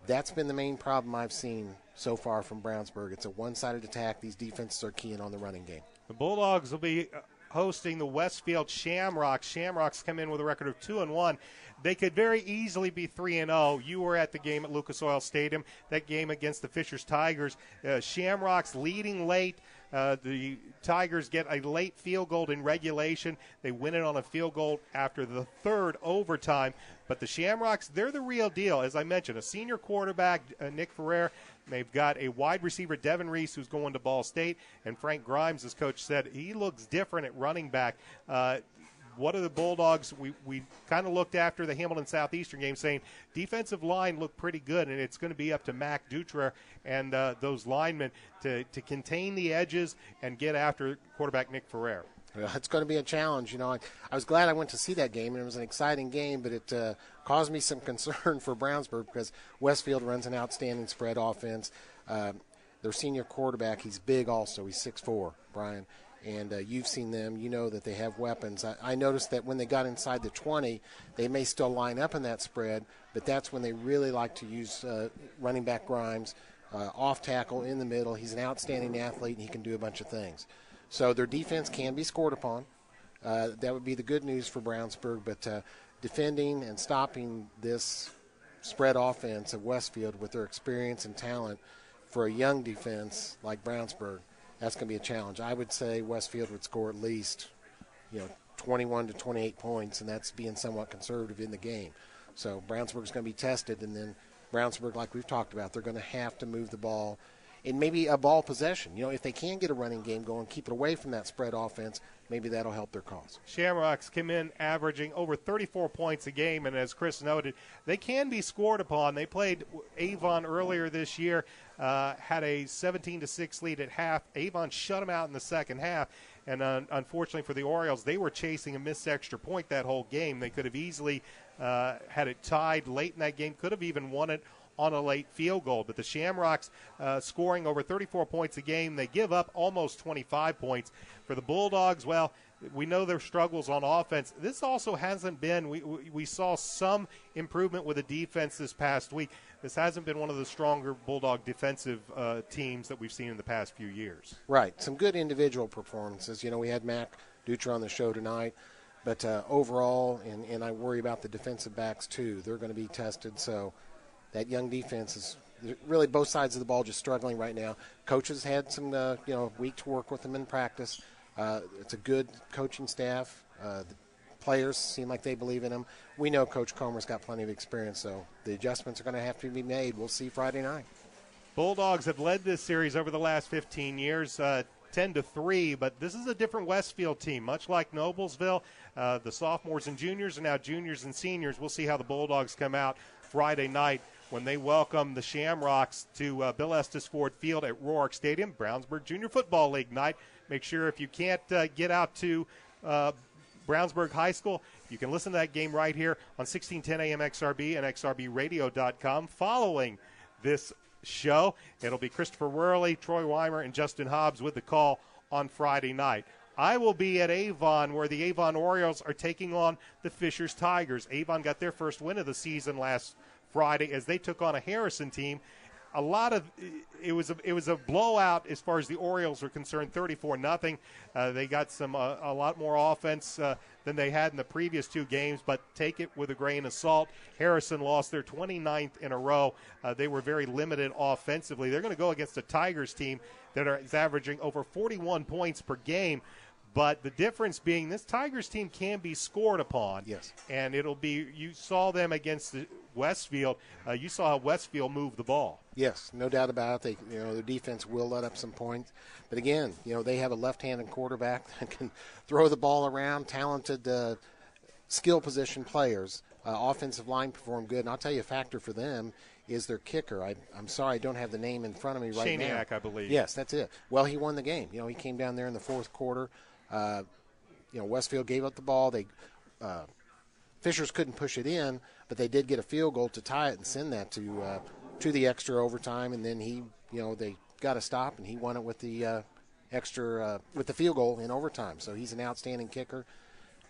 that's been the main problem I've seen so far from Brownsburg. It's a one-sided attack. These defenses are keying on the running game. The Bulldogs will be hosting the Westfield Shamrocks. Shamrocks come in with a record of 2-1. They could very easily be 3-0. You were at the game at Lucas Oil Stadium, that game against the Fishers Tigers. Shamrocks leading late. The Tigers get a late field goal in regulation. They win it on a field goal after the third overtime. But the Shamrocks, they're the real deal. As I mentioned, a senior quarterback, Nick Ferrer. They've got a wide receiver, Devin Reese, who's going to Ball State. And Frank Grimes, as coach said, he looks different at running back. What are the Bulldogs? We kind of looked after the Hamilton Southeastern game saying defensive line looked pretty good, and it's going to be up to Mac Dutra and those linemen to contain the edges and get after quarterback Nick Ferrer. Well, it's going to be a challenge. I was glad I went to see that game, and it was an exciting game, but it caused me some concern for Brownsburg because Westfield runs an outstanding spread offense. Their senior quarterback, he's big also. He's 6'4", Brian. And you've seen them. You know that they have weapons. I noticed that when they got inside the 20, they may still line up in that spread, but that's when they really like to use running back Grimes, off tackle in the middle. He's an outstanding athlete, and he can do a bunch of things. So their defense can be scored upon. That would be the good news for Brownsburg, but defending and stopping this spread offense of Westfield with their experience and talent for a young defense like Brownsburg, that's going to be a challenge. I would say Westfield would score at least, 21 to 28 points, and that's being somewhat conservative in the game. So Brownsburg's going to be tested, and then Brownsburg, like we've talked about, they're going to have to move the ball in maybe a ball possession. If they can get a running game going, keep it away from that spread offense, maybe that'll help their cause. Shamrocks come in averaging over 34 points a game, and as Chris noted, they can be scored upon. They played Avon earlier this year, had a 17-6 lead at half. Avon shut them out in the second half, and unfortunately for the Orioles, they were chasing a missed extra point that whole game. They could have easily had it tied late in that game, could have even won it on a late field goal. But the Shamrocks scoring over 34 points a game. They give up almost 25 points. For the Bulldogs, well, we know their struggles on offense. This also hasn't been, we saw some improvement with the defense this past week. This hasn't been one of the stronger Bulldog defensive teams that we've seen in the past few years. Right. Some good individual performances. We had Mac Dutra on the show tonight. But overall, and I worry about the defensive backs too. They're going to be tested. So that young defense is really both sides of the ball just struggling right now. Coaches had some, week to work with them in practice. It's a good coaching staff. The players seem like they believe in them. We know Coach Comer's got plenty of experience, so the adjustments are going to have to be made. We'll see Friday night. Bulldogs have led this series over the last 15 years, 10-3, but this is a different Westfield team. Much like Noblesville, the sophomores and juniors are now juniors and seniors. We'll see how the Bulldogs come out Friday night when they welcome the Shamrocks to Bill Estes Ford Field at Roark Stadium, Brownsburg Junior Football League night. Make sure if you can't get out to Brownsburg High School, you can listen to that game right here on 1610 AM XRB and XRBradio.com. Following this show, it'll be Christopher Worley, Troy Weimer, and Justin Hobbs with the call on Friday night. I will be at Avon, where the Avon Orioles are taking on the Fishers Tigers. Avon got their first win of the season last Friday as they took on a Harrison team. It was a blowout as far as the Orioles were concerned, 34-0. They got a lot more offense than they had in the previous two games, but take it with a grain of salt. Harrison lost their 29th in a row. They were very limited offensively. They're going to go against a Tigers team that is averaging over 41 points per game. But the difference being this Tigers team can be scored upon. Yes. And it'll be, you saw them against Westfield. You saw how Westfield moved the ball. Yes, no doubt about it. Their defense will let up some points. But again, they have a left-handed quarterback that can throw the ball around, talented skill position players. Offensive line performed good. And I'll tell you a factor for them is their kicker. I'm sorry, I don't have the name in front of me right now. Shaniak, I believe. Yes, that's it. Well, he won the game. He came down there in the fourth quarter. Westfield gave up the ball. Fishers couldn't push it in, but they did get a field goal to tie it and send that to the extra overtime. And then they got a stop, and he won it with the with the field goal in overtime. So he's an outstanding kicker.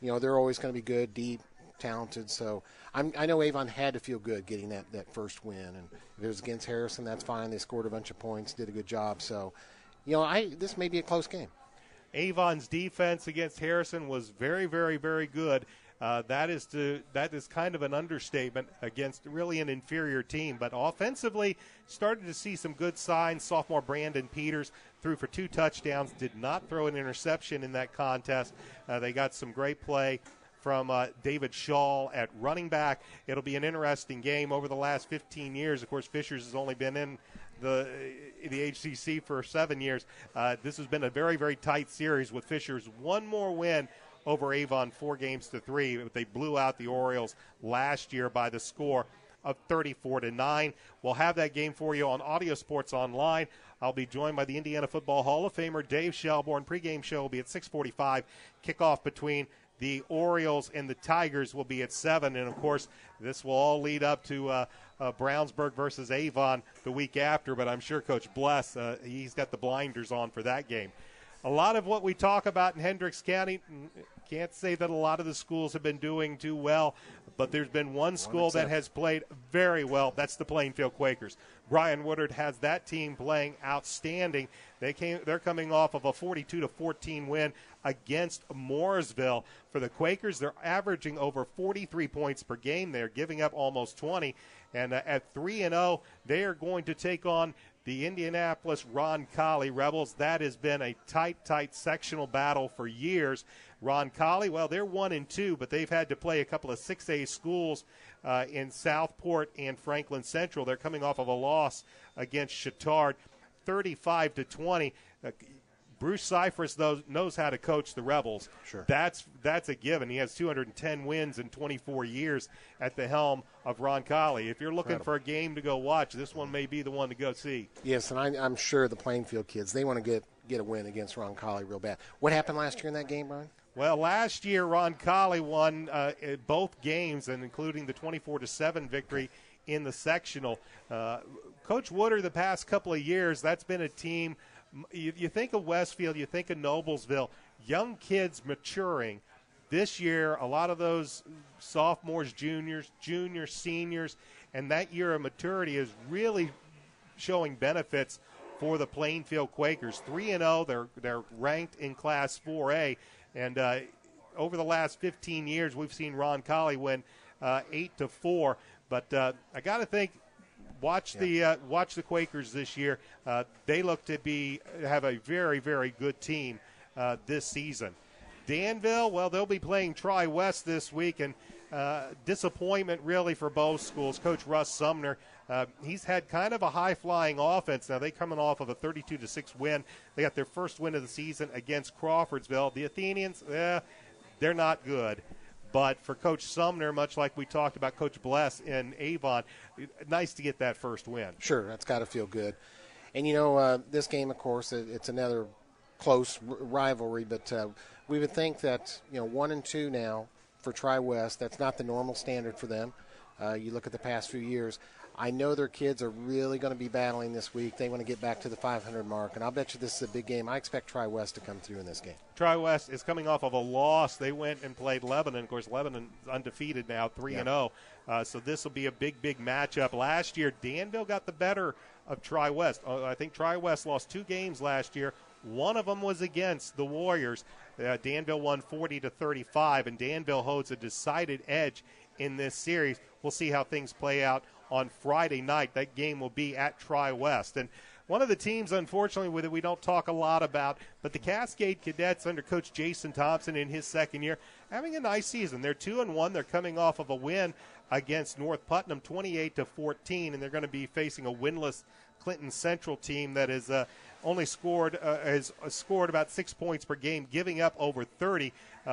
They're always going to be good, deep, talented. So I know Avon had to feel good getting that first win. And if it was against Harrison, that's fine. They scored a bunch of points, did a good job. So, this may be a close game. Avon's defense against Harrison was very, very, very good. That is kind of an understatement against really an inferior team. But offensively, started to see some good signs. Sophomore Brandon Peters threw for 2 touchdowns, did not throw an interception in that contest. They got some great play from David Shaw at running back. It'll be an interesting game over the last 15 years. Of course, Fishers has only been in the HCC for 7 years. This has been a very, very tight series with Fishers one more win over Avon 4-3. They blew out the Orioles last year by the score of 34-9. We'll have that game for you on Audio Sports Online. I'll be joined by the Indiana Football Hall of Famer Dave Shelbourne. Pregame show will be at 6:45. Kickoff between the Orioles and the Tigers will be at 7. And, of course, this will all lead up to Brownsburg versus Avon the week after. But I'm sure Coach Bless, he's got the blinders on for that game. A lot of what we talk about in Hendricks County, can't say that a lot of the schools have been doing too well, but there's been one school that has played very well. That's the Plainfield Quakers. Brian Woodard has that team playing outstanding. They're coming off of a 42-14 win against Mooresville. For the Quakers, they're averaging over 43 points per game. They're giving up almost 20. And at 3-0, they are going to take on the Indianapolis Roncalli Rebels. That has been a tight sectional battle for years. Roncalli, well, they're 1-2, but they've had to play a couple of 6A schools in Southport and Franklin Central. They're coming off of a loss against Chittard, 35-20. Bruce Cyphers knows how to coach the Rebels. Sure. That's a given. He has 210 wins in 24 years at the helm of Roncalli. If you're looking for a game to go watch, this one may be the one to go see. Yes, and I'm sure the Plainfield kids, they want to get a win against Roncalli real bad. What happened last year in that game, Brian? Well, last year Roncalli won both games, and including the 24-7 victory in the sectional. Coach Woodard, the past couple of years, that's been a team. You think of Westfield, you think of Noblesville, young kids maturing. This year, a lot of those sophomores, juniors, seniors, and that year of maturity is really showing benefits for the Plainfield Quakers. 3-0, they're ranked in Class 4A, and over the last 15 years, we've seen Roncalli win 8-4. But I got to think. Watch the Quakers this year. They look to have a very, very good team this season. Danville, well, they'll be playing Tri-West this week, and disappointment really for both schools. Coach Russ Sumner, he's had kind of a high-flying offense. Now, they're coming off of a 32-6 win. They got their first win of the season against Crawfordsville. The Athenians, they're not good. But for Coach Sumner, much like we talked about Coach Bless in Avon, nice to get that first win. Sure, that's got to feel good. And, this game, of course, it's another close rivalry, but we would think that, 1-2 now for Tri-West, that's not the normal standard for them. You look at the past few years. I know their kids are really going to be battling this week. They want to get back to the 500 mark, and I'll bet you this is a big game. I expect Tri-West to come through in this game. Tri-West is coming off of a loss. They went and played Lebanon. Of course, Lebanon's undefeated now, 3-0. So this will be a big matchup. Last year, Danville got the better of Tri-West. I think Tri-West lost 2 games last year. One of them was against the Warriors. Danville won 40-35, and Danville holds a decided edge in this series. We'll see how things play out on Friday night. That game will be at Tri-West. And one of the teams, unfortunately, that we don't talk a lot about, but the Cascade Cadets under Coach Jason Thompson in his second year, having a nice season. They're 2-1. They're coming off of a win against North Putnam, 28-14, and they're going to be facing a winless Clinton Central team that is only scored about 6 points per game, giving up over 30.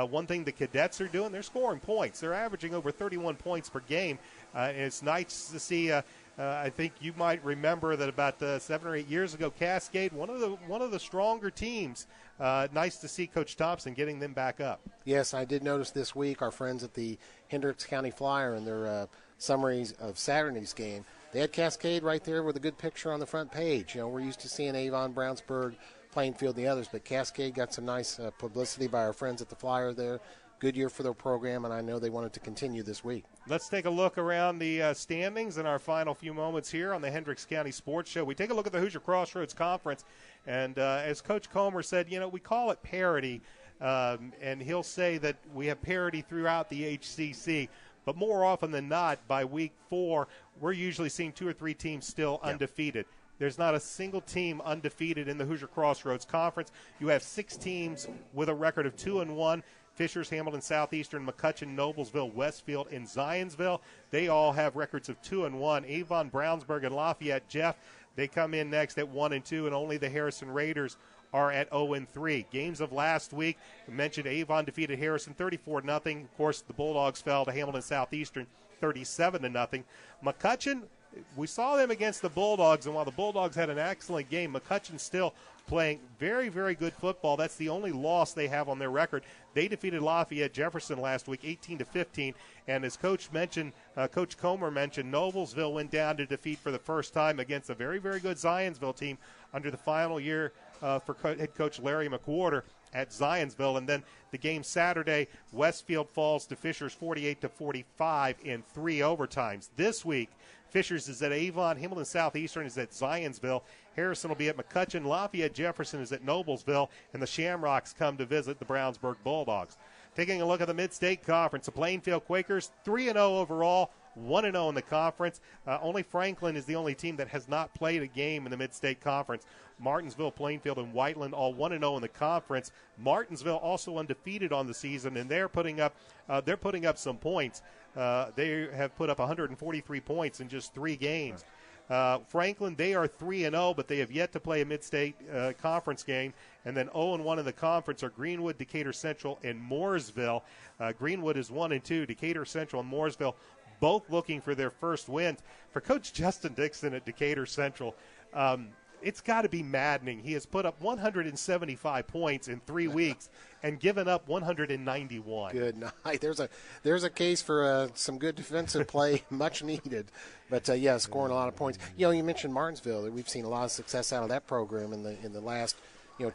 One thing the Cadets are doing, they're scoring points. They're averaging over 31 points per game. And it's nice to see I think you might remember that about 7 or 8 years ago, Cascade, one of the stronger teams. Nice to see Coach Thompson getting them back up. Yes, I did notice this week our friends at the Hendricks County Flyer in their summaries of Saturday's game, they had Cascade right there with a good picture on the front page. You know, we're used to seeing Avon, Brownsburg, Plainfield, and the others, but Cascade got some nice publicity by our friends at the Flyer there. Good year for their program, and I know they wanted to continue this week. Let's take a look around the standings in our final few moments here on the Hendricks County Sports Show. We take a look at the Hoosier Crossroads Conference, and as Coach Comer said, we call it parity, and he'll say that we have parity throughout the HCC. But more often than not, by week 4, we're usually seeing 2 or 3 teams still undefeated. There's not a single team undefeated in the Hoosier Crossroads Conference. You have 6 teams with a record of 2-1. Fishers, Hamilton, Southeastern, McCutcheon, Noblesville, Westfield, and Zionsville. They all have records of 2-1. Avon, Brownsburg, and Lafayette, Jeff, they come in next at 1-2, and only the Harrison Raiders are at 0-3. Games of last week, I mentioned Avon defeated Harrison 34-0. Of course, the Bulldogs fell to Hamilton Southeastern 37-0. McCutcheon, we saw them against the Bulldogs, and while the Bulldogs had an excellent game, McCutcheon still playing very, very good football. That's the only loss they have on their record. They defeated Lafayette Jefferson last week 18-15, and as Coach Comer mentioned, Noblesville went down to defeat for the first time against a very, very good Zionsville team under the final year for head coach Larry McWhorter at Zionsville. And then the game Saturday, Westfield falls to Fishers 48-45 in 3 overtimes. This week, Fishers is at Avon, Hamilton Southeastern is at Zionsville, Harrison will be at McCutcheon, Lafayette Jefferson is at Noblesville, and the Shamrocks come to visit the Brownsburg Bulldogs. Taking a look at the Mid-State Conference, the Plainfield Quakers 3-0 overall, 1-0 in the conference. Only Franklin is the only team that has not played a game in the Mid-State Conference. Martinsville, Plainfield, and Whiteland all 1-0 in the conference. Martinsville also undefeated on the season, and they're putting up some points. They have put up 143 points in just 3 games. Franklin, they are 3-0, but they have yet to play a Mid-State Conference game. And then 0-1 in the conference are Greenwood, Decatur Central, and Mooresville. Greenwood is 1-2. Decatur Central and Mooresville both looking for their first wins. For Coach Justin Dixon at Decatur Central, it's got to be maddening. He has put up 175 points in 3 weeks and given up 191. Good night. There's a case for some good defensive play, much needed. But scoring a lot of points. You mentioned Martinsville. We've seen a lot of success out of that program in the last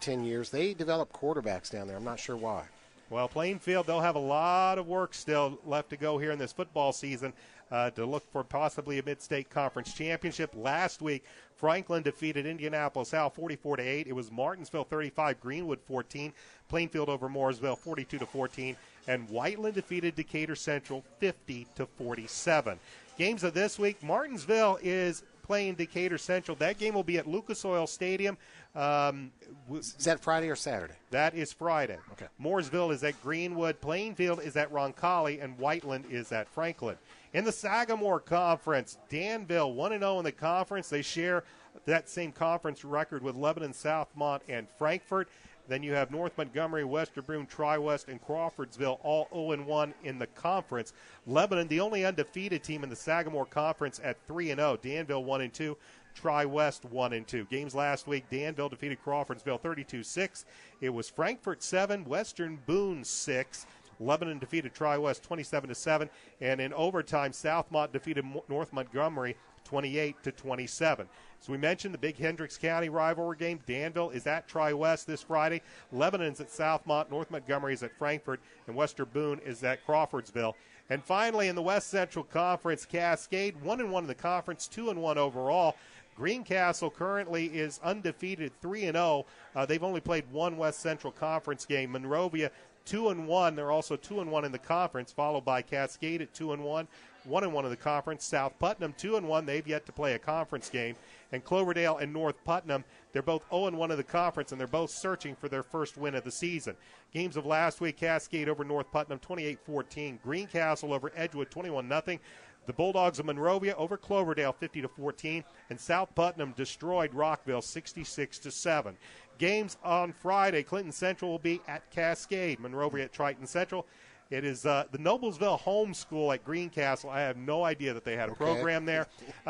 10 years. They develop quarterbacks down there. I'm not sure why. Well, Plainfield, they'll have a lot of work still left to go here in this football season to look for possibly a Mid-State Conference championship. Last week, Franklin defeated Indianapolis Hal 44-8. It was Martinsville 35, Greenwood 14, Plainfield over Mooresville 42-14, and Whiteland defeated Decatur Central 50-47. Games of this week, Martinsville is playing Decatur Central. That game will be at Lucas Oil Stadium. Is that Friday or Saturday? That is Friday. Okay. Mooresville is at Greenwood. Plainfield is at Roncalli, and Whiteland is at Franklin. In the Sagamore Conference, Danville 1-0 in the conference. They share that same conference record with Lebanon, Southmont, and Frankfort. Then you have North Montgomery, Westerbourne, Tri-West, and Crawfordsville all 0-1 in the conference. Lebanon, the only undefeated team in the Sagamore Conference at 3-0. Danville 1-2. Tri-West 1-2. Games last week, Danville defeated Crawfordsville 32-6. It was Frankfort 7, Western Boone 6. Lebanon defeated Tri-West 27-7. And in overtime, Southmont defeated North Montgomery 28-27. So we mentioned the big Hendricks County rivalry game. Danville is at Tri-West this Friday. Lebanon's at Southmont. North Montgomery is at Frankfort. And Western Boone is at Crawfordsville. And finally, in the West Central Conference, Cascade 1-1 in the conference, 2-1 overall. Greencastle currently is undefeated, 3-0. They've only played 1 West Central Conference game. Monrovia 2-1. They're also 2-1 in the conference, followed by Cascade at 2-1, 1-1 in the conference. South Putnam 2-1. They've yet to play a conference game. And Cloverdale and North Putnam, they're both 0-1 in the conference, and they're both searching for their first win of the season. Games of last week, Cascade over North Putnam 28-14. Greencastle over Edgewood 21-0. The Bulldogs of Monrovia over Cloverdale 50-14, and South Putnam destroyed Rockville 66-7. Games on Friday, Clinton Central will be at Cascade, Monrovia at Triton Central, It is the Noblesville Home School at Greencastle. I have no idea that they had a program there.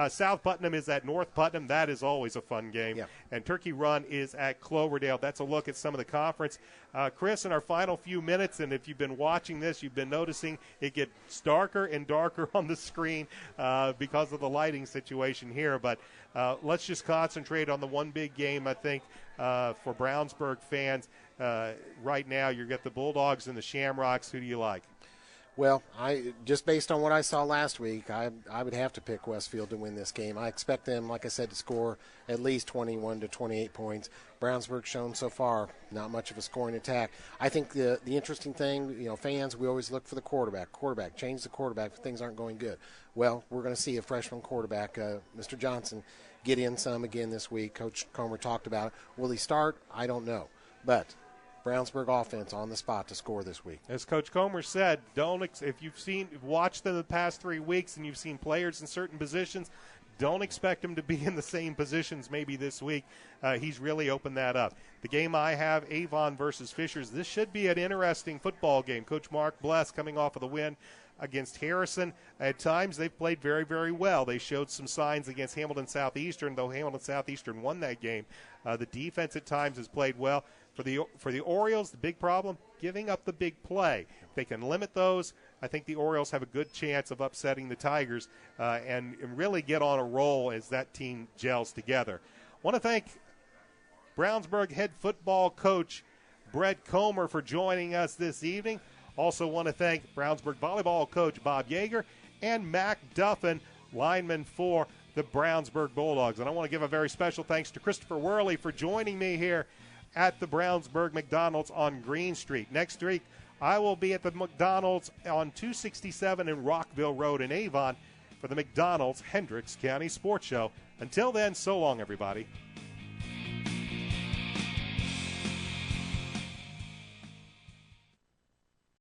South Putnam is at North Putnam. That is always a fun game. Yeah. And Turkey Run is at Cloverdale. That's a look at some of the conference. Chris, in our final few minutes, and if you've been watching this, you've been noticing it gets darker and darker on the screen because of the lighting situation here. But let's just concentrate on the one big game, I think, for Brownsburg fans. Right now, you've got the Bulldogs and the Shamrocks. Who do you like? Well, just based on what I saw last week, I would have to pick Westfield to win this game. I expect them, like I said, to score at least 21 to 28 points. Brownsburg's shown so far not much of a scoring attack. I think the interesting thing, fans, we always look for the quarterback. Change the quarterback if things aren't going good. Well, we're going to see a freshman quarterback, Mr. Johnson, get in some again this week. Coach Comer talked about it. Will he start? I don't know. But Brownsburg offense on the spot to score this week. As Coach Comer said, if you've watched them the past 3 weeks and you've seen players in certain positions, don't expect them to be in the same positions maybe this week. He's really opened that up. The game I have, Avon versus Fishers. This should be an interesting football game. Coach Mark Bless coming off of the win against Harrison. At times they've played very, very well. They showed some signs against Hamilton Southeastern, though Hamilton Southeastern won that game. The defense at times has played well. For the Orioles, the big problem, giving up the big play. If they can limit those, I think the Orioles have a good chance of upsetting the Tigers and really get on a roll as that team gels together. I want to thank Brownsburg head football coach Brett Comer for joining us this evening. Also want to thank Brownsburg volleyball coach Bob Yeager and Mac Dutra, lineman for the Brownsburg Bulldogs. And I want to give a very special thanks to Christopher Worley for joining me here at the Brownsburg McDonald's on Green Street. Next week, I will be at the McDonald's on 267 in Rockville Road in Avon for the McDonald's Hendricks County Sports Show. Until then, so long, everybody.